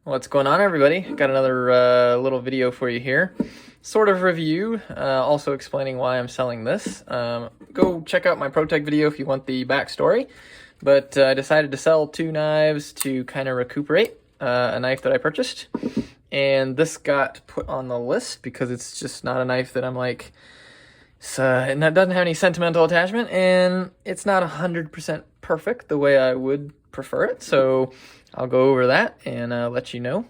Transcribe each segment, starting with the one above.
What's going on, everybody? Got another little video for you here. Sort of review, also explaining why I'm selling this. Go check out my ProTech video if you want the backstory. But I decided to sell two knives to kind of recuperate a knife that I purchased. And this got put on the list because it's just not a knife that I'm like, it doesn't have any sentimental attachment, and it's not 100% perfect the way I would prefer it. So I'll go over that and let you know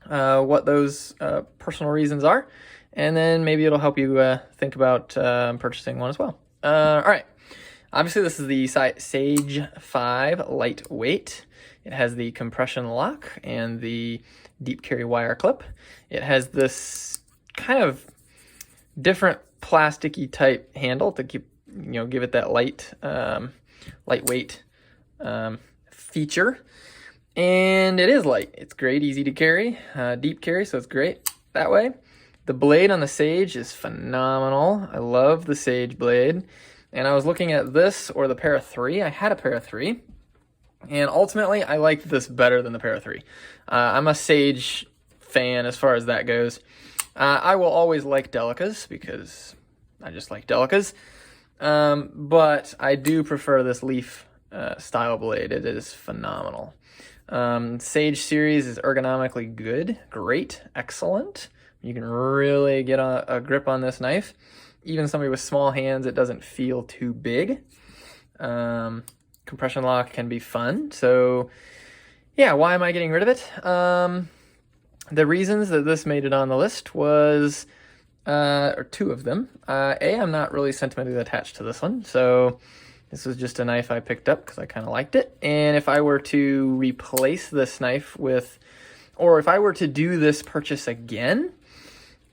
what those personal reasons are, and then maybe it'll help you think about purchasing one as well. All right, obviously this is the Sage 5 lightweight. It has the compression lock and the deep carry wire clip. It has this kind of different plasticky type handle to keep, give it that lightweight feature. And it is light. It's great, easy to carry, deep carry, so it's great that way. The blade on the Sage is phenomenal. I love the Sage blade. And I was looking at this or the Para 3. I had a Para 3. And ultimately, I liked this better than the Para 3. I'm a Sage fan as far as that goes. I will always like Delicas because I just like Delicas. But I do prefer this leaf style blade. It is phenomenal. Sage series is ergonomically good, great, excellent. You can really get a grip on this knife. Even somebody with small hands, it doesn't feel too big. Compression lock can be fun. So yeah, why am I getting rid of it? The reasons that this made it on the list was, or two of them. I'm not really sentimentally attached to this one, so this was just a knife I picked up because I kind of liked it. And if I were to replace this knife with, or if I were to do this purchase again,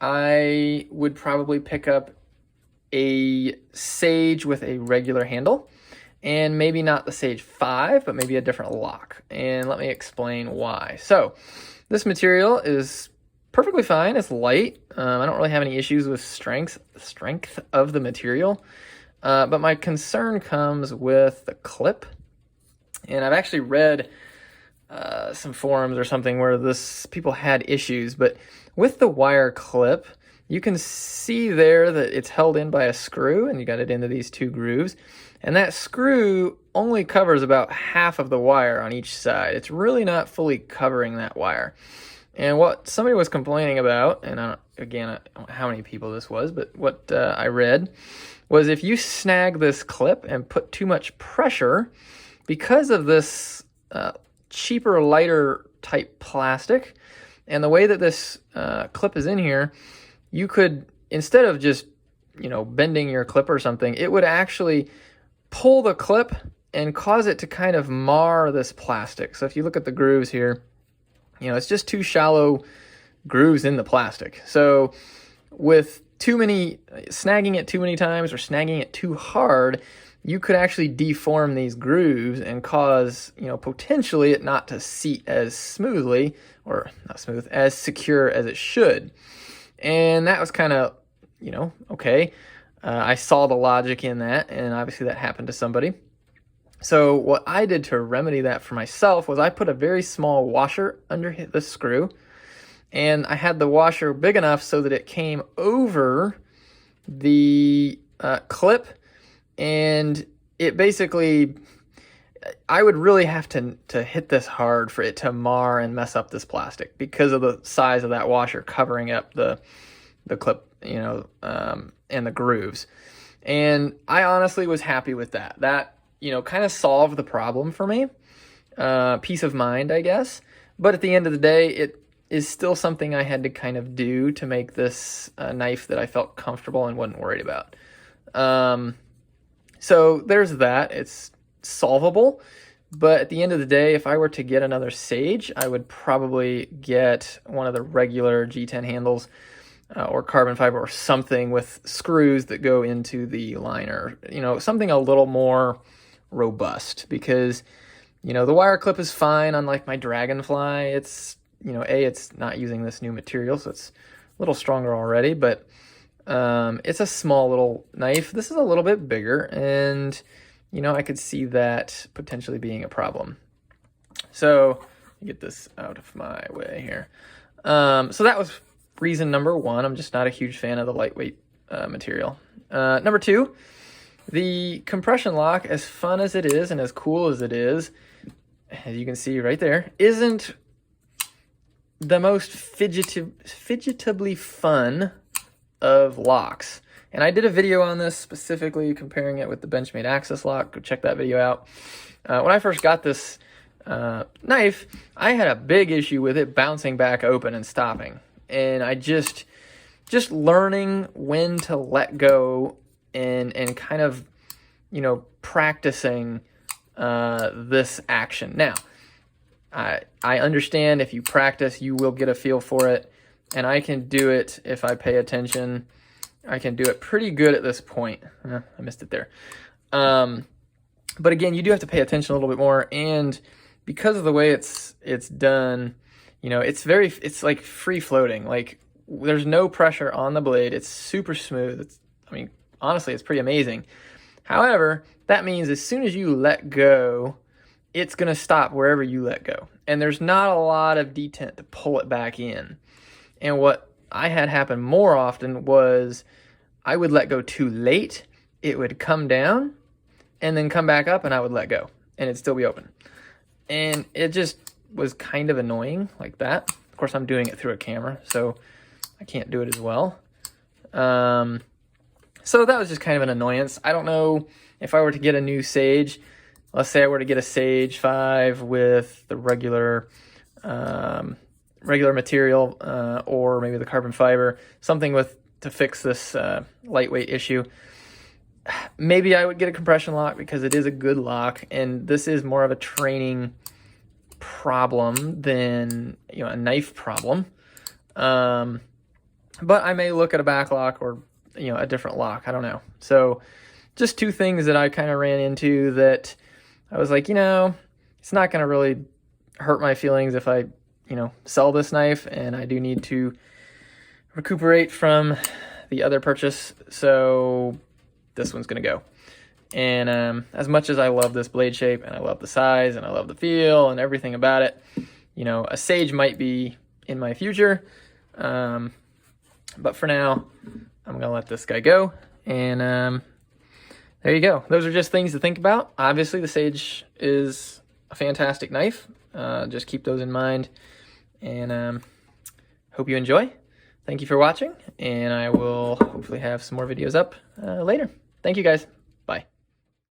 I would probably pick up a Sage with a regular handle. And maybe not the Sage 5, but maybe a different lock. And let me explain why. So this material is perfectly fine. It's light. I don't really have any issues with strength of the material. But my concern comes with the clip. And I've actually read some forums or something where people had issues. But with the wire clip, you can see there that it's held in by a screw, and you got it into these two grooves. And that screw only covers about half of the wire on each side. It's really not fully covering that wire. And what somebody was complaining about, and I don't know how many people this was, but what I read was if you snag this clip and put too much pressure, because of this cheaper, lighter type plastic, and the way that this clip is in here, you could, instead of just, bending your clip or something, it would actually pull the clip and cause it to kind of mar this plastic. So if you look at the grooves here, it's just two shallow grooves in the plastic. So with snagging it too many times or snagging it too hard, you could actually deform these grooves and cause, potentially it not to seat as smoothly, or not smooth, as secure as it should. And that was kind of, okay. I saw the logic in that, and obviously that happened to somebody. So what I did to remedy that for myself was I put a very small washer under the screw, and I had the washer big enough so that it came over the clip, and it basically, I would really have to hit this hard for it to mar and mess up this plastic because of the size of that washer covering up the clip, and the grooves. And I honestly was happy with that. That, kind of solved the problem for me. Peace of mind, I guess. But at the end of the day, it is still something I had to kind of do to make this a knife that I felt comfortable and wasn't worried about. So there's that. It's solvable. But at the end of the day, if I were to get another Sage, I would probably get one of the regular G10 handles, or carbon fiber, or something with screws that go into the liner, something a little more robust, because, the wire clip is fine, unlike my Dragonfly. It's, it's not using this new material, so it's a little stronger already, but it's a small little knife. This is a little bit bigger, and, I could see that potentially being a problem. So get this out of my way here. So that was reason number one. I'm just not a huge fan of the lightweight material. Number two, the compression lock, as fun as it is and as cool as it is, as you can see right there, isn't the most fidgetably fun of locks. And I did a video on this specifically comparing it with the Benchmade Access lock. Go check that video out. When I first got this knife, I had a big issue with it bouncing back open and stopping. And I just learning when to let go and kind of, you know, practicing this action. Now, I understand if you practice, you will get a feel for it, and I can do it if I pay attention. I can do it pretty good at this point. I missed it there. But again, you do have to pay attention a little bit more, and because of the way it's done, you know, it's like free floating. Like, there's no pressure on the blade. It's super smooth. I mean, honestly, it's pretty amazing. However, that means as soon as you let go, it's going to stop wherever you let go. And there's not a lot of detent to pull it back in. And what I had happen more often was I would let go too late. It would come down and then come back up, and I would let go and it'd still be open. And it just was kind of annoying like that. Of course, I'm doing it through a camera, so I can't do it as well. So that was just kind of an annoyance. I don't know if I were to get a new Sage. Let's say I were to get a Sage 5 with the regular material, or maybe the carbon fiber, something to fix this lightweight issue. Maybe I would get a compression lock because it is a good lock, and this is more of a training problem than, you know, a knife problem. But I may look at a back lock or, you know, a different lock. I don't know. So just two things that I kind of ran into that I was like, you know, it's not going to really hurt my feelings if I, you know, sell this knife, and I do need to recuperate from the other purchase. So this one's going to go. And as much as I love this blade shape, and I love the size, and I love the feel and everything about it, you know, a Sage might be in my future. But for now, I'm going to let this guy go. And there you go. Those are just things to think about. Obviously, the Sage is a fantastic knife. Just keep those in mind. And hope you enjoy. Thank you for watching. And I will hopefully have some more videos up later. Thank you, guys.